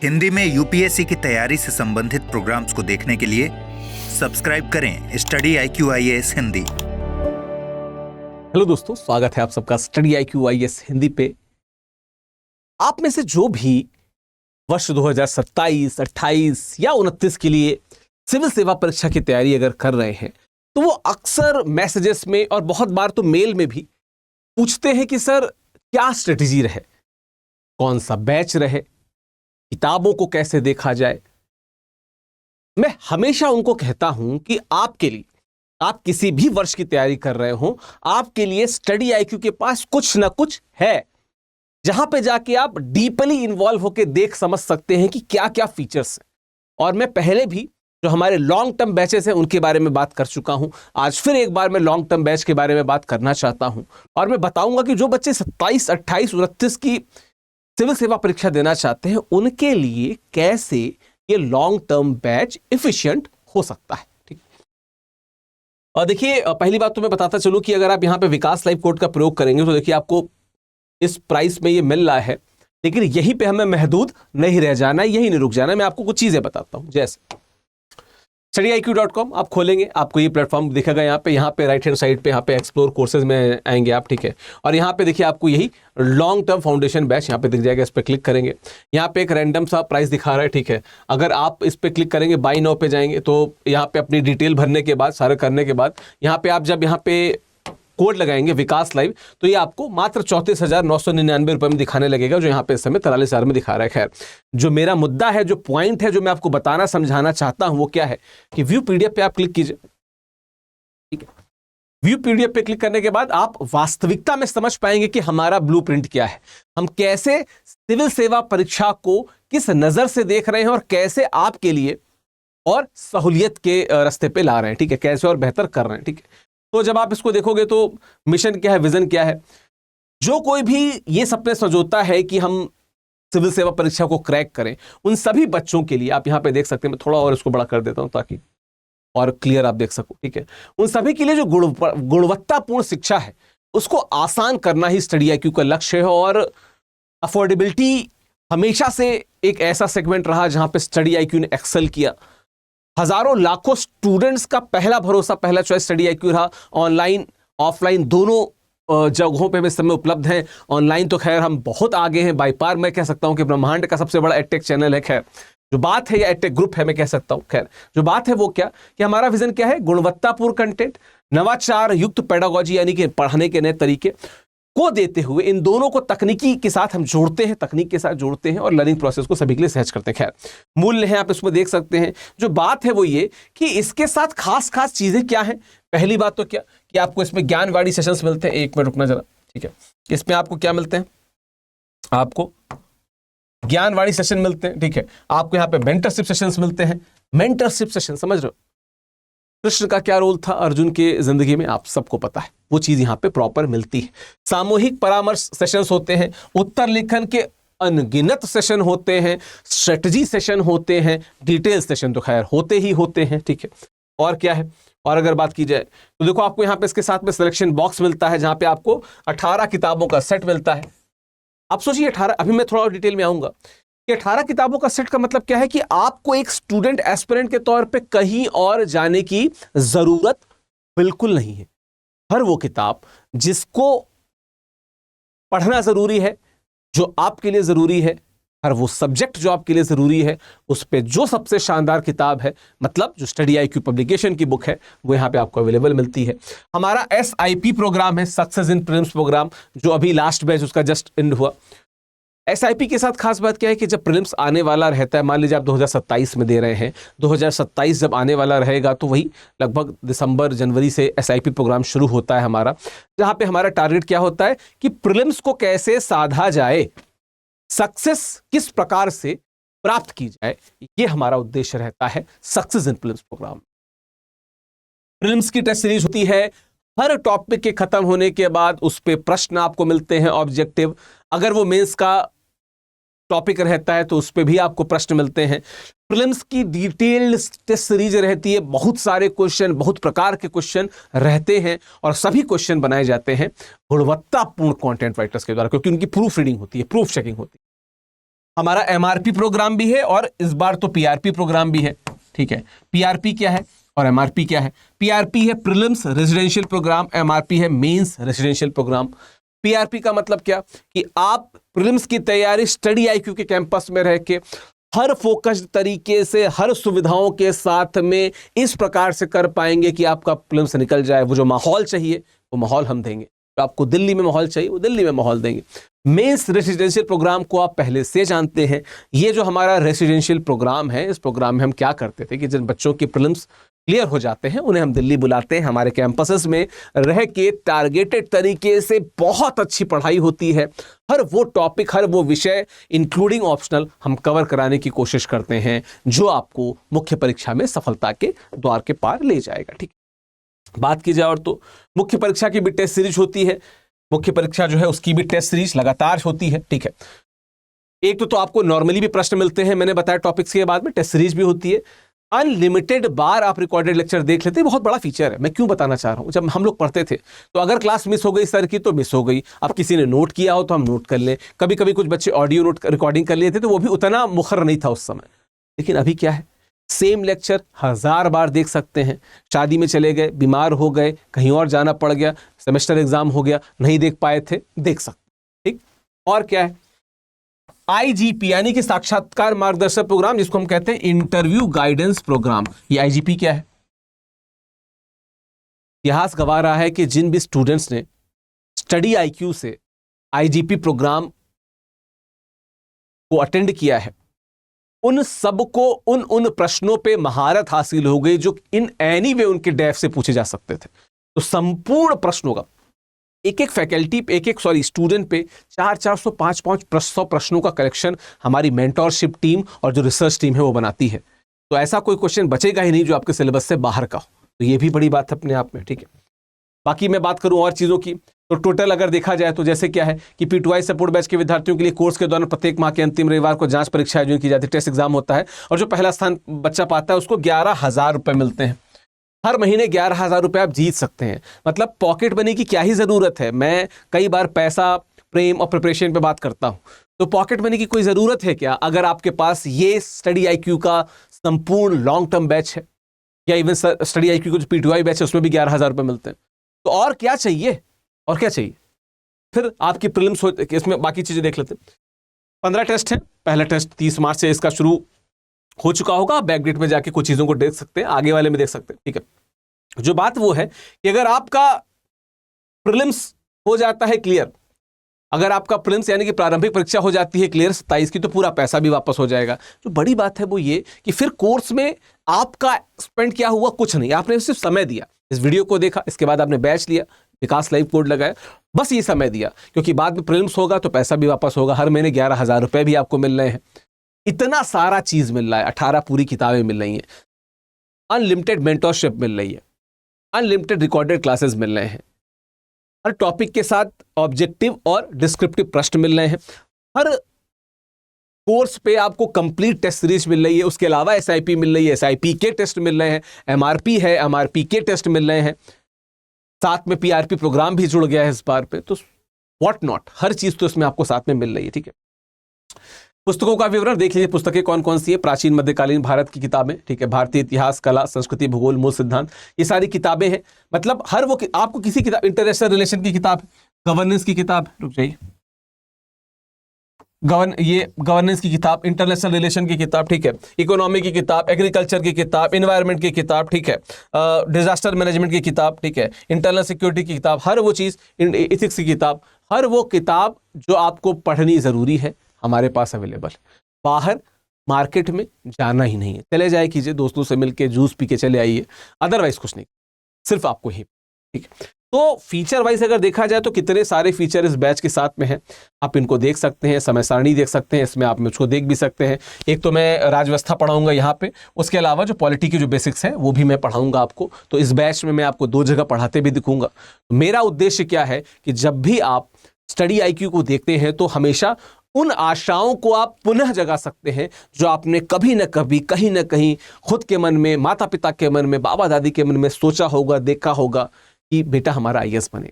हिंदी में यूपीएससी की तैयारी से संबंधित प्रोग्राम्स को देखने के लिए सब्सक्राइब करें स्टडी IQ-IAS हिंदी। हेलो दोस्तों, स्वागत है आप सबका स्टडी IQ-IAS हिंदी पे। आप में से जो भी वर्ष 2027, 28 या 29 के लिए सिविल सेवा परीक्षा की तैयारी अगर कर रहे हैं तो वो अक्सर मैसेजेस में और बहुत बार तो मेल में भी पूछते हैं कि सर क्या स्ट्रेटेजी रहे, कौन सा बैच रहे, किताबों को कैसे देखा जाए। मैं हमेशा उनको कहता हूं कि आपके लिए, आप किसी भी वर्ष की तैयारी कर रहे हो, आपके लिए स्टडी IQ के पास कुछ ना कुछ है जहां पे जाके आप डीपली इन्वॉल्व होकर देख समझ सकते हैं कि क्या क्या फीचर्स हैं। और मैं पहले भी जो हमारे लॉन्ग टर्म बैचेस हैं उनके बारे में बात कर चुका हूं। आज फिर एक बार मैं लॉन्ग टर्म बैच के बारे में बात करना चाहता हूं और मैं बताऊंगा कि जो बच्चे 27, 28, 29 की सिविल सेवा परीक्षा देना चाहते हैं उनके लिए कैसे ये लॉन्ग टर्म बैच एफिशिएंट हो सकता है। ठीक। और देखिए, पहली बात तो मैं बताता चलूं कि अगर आप यहां पे विकास लाइव कोड का प्रयोग करेंगे तो देखिए आपको इस प्राइस में ये मिल रहा है, लेकिन यहीं पे हमें महदूद नहीं रह जाना है, यहीं नहीं रुक जाना है। मैं आपको कुछ चीजें बताता हूं। जैसे studyIQ.com आप खोलेंगे, आपको ये प्लेटफॉर्म दिखेगा। यहाँ पे राइट हैंड साइड पे यहाँ पे एक्सप्लोर कोर्सेज में आएंगे आप। ठीक है। और यहाँ पे देखिए आपको यही लॉन्ग टर्म फाउंडेशन बैच यहाँ पे दिख जाएगा। इस पे क्लिक करेंगे, यहाँ पे एक रैंडम सा प्राइस दिखा रहा है। ठीक है। अगर आप इस पे क्लिक करेंगे, बाय नाउ पे जाएंगे तो यहाँ पे अपनी डिटेल भरने के बाद, सारे करने के बाद यहाँ पे आप जब यहाँ पे कोड लगाएंगे विकास लाइव तो ये आपको मात्र 34,999 रुपए में दिखाने लगेगा, जो यहाँ पे इस समय 43,000 में दिखा रहा है। खैर, जो मेरा मुद्दा है, जो पॉइंट है, जो मैं आपको बताना समझाना चाहता हूं वो क्या है कि व्यू पीडीएफ पे आप क्लिक कीजिए। ठीक है। व्यू पीडीएफ पे क्लिक करने के बाद आप वास्तविकता में समझ पाएंगे कि हमारा ब्लूप्रिंट क्या है, हम कैसे सिविल सेवा परीक्षा को किस नजर से देख रहे हैं और कैसे आपके लिए और सहूलियत के रास्ते पे ला रहे हैं। ठीक है। कैसे और बेहतर कर रहे हैं। ठीक है। तो जब आप इसको देखोगे तो मिशन क्या है, विजन क्या है। जो कोई भी ये सपने सजोता है कि हम सिविल सेवा परीक्षा को क्रैक करें, उन सभी बच्चों के लिए आप यहां पे देख सकते हैं। मैं थोड़ा और इसको बड़ा कर देता हूं ताकि और क्लियर आप देख सको। ठीक है। उन सभी के लिए जो गुणवत्तापूर्ण शिक्षा है उसको आसान करना ही स्टडी IQ का लक्ष्य है। और अफोर्डेबिलिटी हमेशा से एक ऐसा सेगमेंट रहा जहां पे स्टडी IQ ने एक्सेल किया। हजारों लाखों स्टूडेंट्स का पहला भरोसा, पहला चॉइस स्टडी IQ रहा। ऑनलाइन ऑफलाइन दोनों जगहों पे भी इस समय उपलब्ध हैं। ऑनलाइन तो खैर हम बहुत आगे हैं, बाई पार मैं कह सकता हूं कि ब्रह्मांड का सबसे बड़ा एडटेक चैनल है। खैर, जो बात है, या एडटेक ग्रुप है मैं कह सकता हूं। खैर, जो बात है वो क्या कि हमारा विजन क्या है, गुणवत्तापूर्ण कंटेंट, नवाचार युक्त पेडागोजी यानी कि पढ़ाने के नए तरीके को देते हुए इन दोनों को तकनीकी के साथ हम जोड़ते हैं, तकनीक के साथ जोड़ते हैं और लर्निंग प्रोसेस को सभी के लिए सहज करते हैं। खैर, मूल्य है, आप इसमें देख सकते हैं। जो बात है वो ये कि इसके साथ खास खास चीजें क्या हैं। पहली बात तो क्या कि आपको इसमें ज्ञानवाणी सेशंस मिलते हैं। एक मिनट रुकना जरा। ठीक है। इसमें आपको क्या मिलते हैं, आपको ज्ञानवाणी सेशन मिलते हैं। ठीक है। आपको यहाँ पे मेंटरशिप सेशंस मिलते हैं। मेंटरशिप सेशन समझ रहे हो, कृष्ण का क्या रोल था अर्जुन के जिंदगी में, आप सबको पता है, वो चीज यहां पे प्रॉपर मिलती है। सामूहिक परामर्श सेशंस होते हैं, उत्तर लेखन के अनगिनत सेशन होते हैं, स्ट्रेटजी सेशन होते हैं, डिटेल सेशन तो खैर होते ही होते हैं। ठीक है। और क्या है, और अगर बात की जाए तो देखो आपको यहाँ पे इसके साथ में सिलेक्शन बॉक्स मिलता है जहां पे आपको 18 किताबों का सेट मिलता है। आप सोचिए 18, अभी मैं थोड़ा और डिटेल में आऊंगा कि 18 किताबों का सेट का मतलब क्या है कि आपको एक स्टूडेंट एस्पिरेंट के तौर पे कहीं और जाने की जरूरत बिल्कुल नहीं है। हर वो किताब जिसको पढ़ना जरूरी है, जो आपके लिए जरूरी है, हर वो सब्जेक्ट जो आपके लिए जरूरी है, उस पे जो सबसे शानदार किताब है, मतलब जो स्टडी IQ पब्लिकेशन की बुक है, वो यहाँ पे आपको अवेलेबल मिलती है। हमारा SIP प्रोग्राम है, सक्सेस इन प्रीलिम्स प्रोग्राम, जो अभी लास्ट बैच उसका जस्ट एंड हुआ। SIP के साथ खास बात क्या है कि जब प्रीलिम्स आने वाला रहता है, मान लीजिए आप 2027 में दे रहे हैं, 2027 जब आने वाला रहेगा तो वही लगभग दिसंबर जनवरी से SIP प्रोग्राम शुरू होता है हमारा, जहां पे हमारा टारगेट क्या होता है कि प्रीलिम्स को कैसे साधा जाए, सक्सेस किस प्रकार से प्राप्त की जाए, ये हमारा उद्देश्य रहता है success in prelims program. Prelims की टेस्ट सीरीज होती है, हर टॉपिक के खत्म होने के बाद उस पे प्रश्न आपको मिलते हैं ऑब्जेक्टिव। अगर वो मेंस का टॉपिक रहता है तो उस पे भी आपको प्रश्न मिलते हैं। प्रीलिम्स की डिटेल्ड टेस्ट सीरीज रहती है, बहुत सारे क्वेश्चन, बहुत प्रकार के क्वेश्चन रहते हैं और सभी क्वेश्चन बनाए जाते हैं गुणवत्तापूर्ण कंटेंट राइटर्स के द्वारा, क्योंकि उनकी प्रूफ रीडिंग होती है, प्रूफ चेकिंग होती है। हमारा एमआरपी प्रोग्राम भी है और इस बार तो पीआरपी प्रोग्राम भी है, ठीक है। पीआरपी क्या है और एमआरपी क्या है? पीआरपी है प्रीलिम्स रेजिडेंशियल प्रोग्राम, एमआरपी है मेंस रेजिडेंशियल प्रोग्राम। पीआरपी का मतलब क्या कि आप प्रीलिम्स की तैयारी स्टडी आईक्यू के कैंपस में रह के हर फोकस्ड तरीके से हर सुविधाओं के साथ में इस प्रकार से कर पाएंगे कि आपका प्रीलिम्स निकल जाए। वो जो माहौल चाहिए वो माहौल हम देंगे, तो आपको दिल्ली में माहौल चाहिए वो दिल्ली में माहौल देंगे। मेंस रेसिडेंशियल प्रोग्राम को आप पहले से जानते हैं। ये जो हमारा रेसिडेंशियल प्रोग्राम है, इस प्रोग्राम में हम क्या करते थे कि जिन बच्चों की प्रीलिम्स क्लियर हो जाते हैं उन्हें हम दिल्ली बुलाते हैं, हमारे कैंपसेस में रह के टारगेटेड तरीके से बहुत अच्छी पढ़ाई होती है। हर वो टॉपिक, हर वो विषय इंक्लूडिंग ऑप्शनल हम कवर कराने की कोशिश करते हैं जो आपको मुख्य परीक्षा में सफलता के द्वार के पार ले जाएगा, ठीक। बात की जाए और तो मुख्य परीक्षा की भी टेस्ट सीरीज होती है। मुख्य परीक्षा जो है उसकी भी टेस्ट सीरीज लगातार होती है, ठीक है। एक तो आपको नॉर्मली भी प्रश्न मिलते हैं, मैंने बताया टॉपिक्स के बाद में टेस्ट सीरीज भी होती है। अनलिमिटेड बार आप रिकॉर्डेड लेक्चर देख लेते हैं, बहुत बड़ा फीचर है। मैं क्यों बताना चाह रहा हूं, जब हम लोग पढ़ते थे तो अगर क्लास मिस हो गई सर की तो मिस हो गई, अब किसी ने नोट किया हो तो हम नोट कर लें। कभी कभी कुछ बच्चे ऑडियो नोट रिकॉर्डिंग कर लिए थे तो वो भी उतना मुखर नहीं था उस समय। लेकिन अभी क्या है, सेम लेक्चर 1000 बार देख सकते हैं। शादी में चले गए, बीमार हो गए, कहीं और जाना पड़ गया, सेमेस्टर एग्जाम हो गया, नहीं देख पाए थे, देख सकते, ठीक। और क्या है, आईजीपी यानी कि साक्षात्कार मार्गदर्शक प्रोग्राम, जिसको हम कहते हैं इंटरव्यू गाइडेंस प्रोग्राम। ये आईजीपी क्या है? इतिहास गवाह रहा है कि जिन भी स्टूडेंट्स ने स्टडी आईक्यू से आईजीपी प्रोग्राम को अटेंड किया है उन सबको उन प्रश्नों पे महारत हासिल हो गई जो इन एनी वे उनके डेफ से पूछे जा सकते थे। तो संपूर्ण प्रश्नों का एक स्टूडेंट पे 400 500 प्रश्नों का कलेक्शन हमारी मेंटोरशिप टीम और जो रिसर्च टीम है वो बनाती है। तो ऐसा कोई क्वेश्चन बचेगा ही नहीं जो आपके सिलेबस से बाहर का हो। तो ये भी बड़ी बात है अपने आप में, ठीक है। बाकी मैं बात करूं और चीज़ों की तो टोटल अगर देखा जाए तो जैसे क्या है कि P2I सपोर्ट बैच के विद्यार्थियों के लिए कोर्स के दौरान प्रत्येक माह के अंतिम रविवार को जांच परीक्षा आयोजन की जाती है, टेस्ट एग्जाम होता है और जो पहला स्थान बच्चा पाता है उसको 11,000 रुपये मिलते हैं। हर महीने 11,000 रुपये आप जीत सकते हैं। मतलब पॉकेट मनी की क्या ही ज़रूरत है। मैं कई बार पैसा, प्रेम और प्रिपरेशन पे बात करता हूँ, तो पॉकेट मनी की कोई ज़रूरत है क्या अगर आपके पास ये स्टडी आईक्यू का संपूर्ण लॉन्ग टर्म बैच है, या इवन स्टडी आईक्यू का जो P2I बैच है उसमें भी 11,000 रुपये मिलते हैं। तो और क्या चाहिए, और क्या चाहिए? फिर आपकी प्रीलिम्स हो, इसमें बाकी चीज़ें देख लेते हैं। 15 टेस्ट हैं। पहला टेस्ट 30 मार्च से इसका शुरू हो चुका होगा। बैकडेट में जाके कुछ चीज़ों को देख सकते हैं, आगे वाले में देख सकते हैं, ठीक है। जो बात वो है कि अगर आपका प्रीलिम्स हो जाता है क्लियर, अगर आपका प्रीलिम्स यानी कि प्रारंभिक परीक्षा हो जाती है क्लियर 27 की, तो पूरा पैसा भी वापस हो जाएगा। जो बड़ी बात है वो ये कि फिर कोर्स में आपका स्पेंड क्या हुआ, कुछ नहीं। आपने सिर्फ समय दिया, इस वीडियो को देखा, इसके बाद आपने बैच लिया, विकास लाइव कोड लगाया, बस ये समय दिया। क्योंकि बाद में प्रीलिम्स होगा तो पैसा भी वापस होगा। हर महीने 11,000 रुपये भी आपको मिल रहे हैं। इतना सारा चीज़ मिल रहा है, 18 पूरी किताबें मिल रही हैं, अनलिमिटेड मेंटोरशिप मिल रही है, अनलिमिटेड रिकॉर्डेड क्लासेस मिल रहे हैं, हर टॉपिक के साथ ऑब्जेक्टिव और डिस्क्रिप्टिव प्रश्न मिल रहे हैं, हर कोर्स पे आपको कंप्लीट टेस्ट सीरीज मिल रही है। उसके अलावा SIP मिल रही है, SIP के टेस्ट मिल रहे हैं, MRP है, MRP के टेस्ट मिल रहे हैं, साथ में PRP प्रोग्राम भी जुड़ गया है इस बार पे। तो व्हाट नॉट, हर चीज़ तो इसमें आपको साथ में मिल रही है, ठीक है। पुस्तकों का विवरण देख लीजिए, पुस्तकें कौन कौन सी है। प्राचीन मध्यकालीन भारत की किताबें, ठीक है, भारतीय इतिहास, कला, संस्कृति, भूगोल, मूल सिद्धांत, ये सारी किताबें हैं। मतलब हर वो आपको किसी किताब, इंटरनेशनल रिलेशन की किताब, गवर्नेंस की किताब, रुक जाइए, गवर्नेंस की किताब, इंटरनेशनल रिलेशन की किताब, ठीक है, इकोनॉमी की किताब, एग्रीकल्चर की किताब, इन्वायरमेंट की किताब, ठीक है, डिजास्टर मैनेजमेंट की किताब, ठीक है, इंटरनल सिक्योरिटी की किताब, हर वो चीज़, इथिक्स की किताब, हर वो किताब जो आपको पढ़नी ज़रूरी है हमारे पास अवेलेबल। बाहर मार्केट में जाना ही नहीं है, चले जाए कीजिए, दोस्तों से मिलके जूस पी के चले आइए, अदरवाइज कुछ नहीं, सिर्फ आपको ही, ठीक है। तो फीचर वाइज अगर देखा जाए तो कितने सारे फीचर इस बैच के साथ में हैं, आप इनको देख सकते हैं, समय सारणी देख सकते हैं, इसमें आप मुझको देख भी सकते हैं। एक तो मैं राजव्यवस्था पढ़ाऊंगा यहाँ पे, उसके अलावा जो पॉलिटी की जो बेसिक्स हैं वो भी मैं पढ़ाऊंगा आपको। तो इस बैच में मैं आपको 2 जगह पढ़ाते भी दिखूंगा। मेरा उद्देश्य क्या है कि जब भी आप स्टडी आईक्यू को देखते हैं तो हमेशा उन आशाओं को आप पुनः जगा सकते हैं जो आपने कभी न कभी, कहीं ना कहीं खुद के मन में, माता पिता के मन में, बाबा दादी के मन में सोचा होगा, देखा होगा कि बेटा हमारा IAS बने।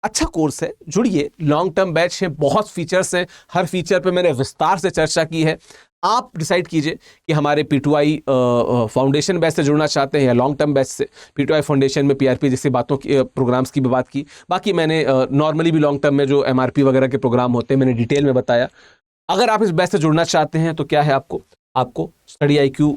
अच्छा कोर्स है, जुड़िए। लॉन्ग टर्म बैच है, बहुत फीचर्स हैं, हर फीचर पे मैंने विस्तार से चर्चा की है। आप डिसाइड कीजिए कि हमारे P2I फाउंडेशन बैच से जुड़ना चाहते हैं या लॉन्ग टर्म बैच से। P2I फाउंडेशन में PRP जैसी बातों की प्रोग्राम्स की भी बात की, बाकी मैंने नॉर्मली भी लॉन्ग टर्म में जो MRP वगैरह के प्रोग्राम होते हैं मैंने डिटेल में बताया। अगर आप इस बैच से जुड़ना चाहते हैं तो क्या है, आपको स्टडी IQ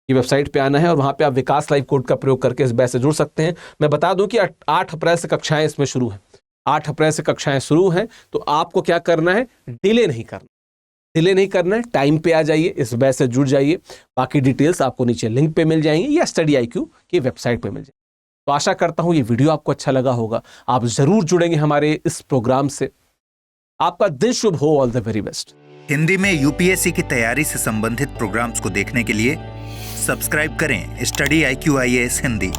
की वेबसाइट पे आना है और वहाँ पे आप विकास लाइव कोड का प्रयोग करके इस बैच से जुड़ सकते हैं। मैं बता दूं कि 8 अप्रैल से कक्षाएं इसमें शुरू हैं। 8 अप्रैल से कक्षाएं शुरू हैं, तो आपको क्या करना है, डिले नहीं करना है, टाइम पे आ जाइए, इस बैच से जुड़ जाइए। बाकी डिटेल्स आपको नीचे लिंक पे मिल जाएंगी या स्टडी IQ की वेबसाइट पे मिल जाएंगी। तो आशा करता हूँ ये वीडियो आपको अच्छा लगा होगा, आप जरूर जुड़ेंगे हमारे इस प्रोग्राम से। आपका दिन शुभ हो, all the very best. Hindi में UPSC की तैयारी से संबंधित प्रोग्राम्स को देखने के लिए सब्सक्राइब करें स्टडी IQ IAS हिंदी।